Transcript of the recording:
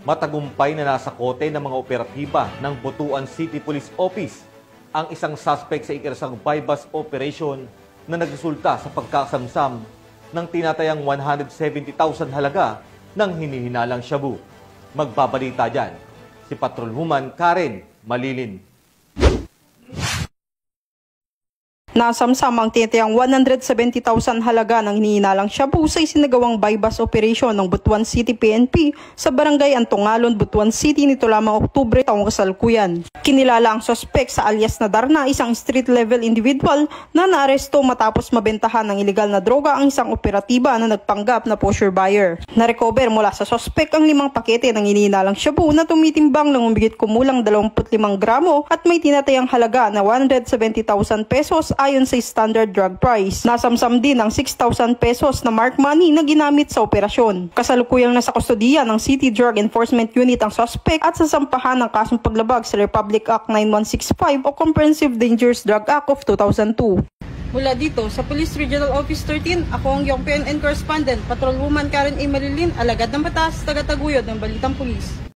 Matagumpay na nasa kote ng mga operatiba ng Butuan City Police Office ang isang suspect sa ikinasang bypass operation na nagresulta sa pagkasamsam ng tinatayang 170,000 halaga ng hinihinalang shabu. Magbabalita dyan si Patrolwoman Karen Malilin. Nasamsam ang tinatayang 170,000 halaga ng hinihinalang shabu sa isinagawang bypass operation ng Butuan City PNP sa Barangay Antongalon, Butuan City nito lamang Oktubre taong kasalukuyan. Kinilala ang suspect sa alias na Darna, isang street-level individual na naaresto matapos mabentahan ng ilegal na droga ang isang operatiba na nagpanggap na pusher buyer. Narecover mula sa suspect ang 5 pakete ng hinihinalang shabu na tumitimbang ng humigit kumulang 25 gramo at may tinatayang halaga na 170,000 pesos ayon sa standard drug price. Nasamsam din ang 6,000 pesos na mark money na ginamit sa operasyon. Kasalukuyang nasa kustodiya ng City Drug Enforcement Unit ang suspect at sasampahan ng kasong paglabag sa Republic Act 9165 o Comprehensive Dangerous Drug Act of 2002. Mula dito sa Police Regional Office 13, ako ang iyong PNN correspondent, Patrolwoman Karen A. Malilin, alagad ng batas, taga-taguyod ng Balitang Pulis.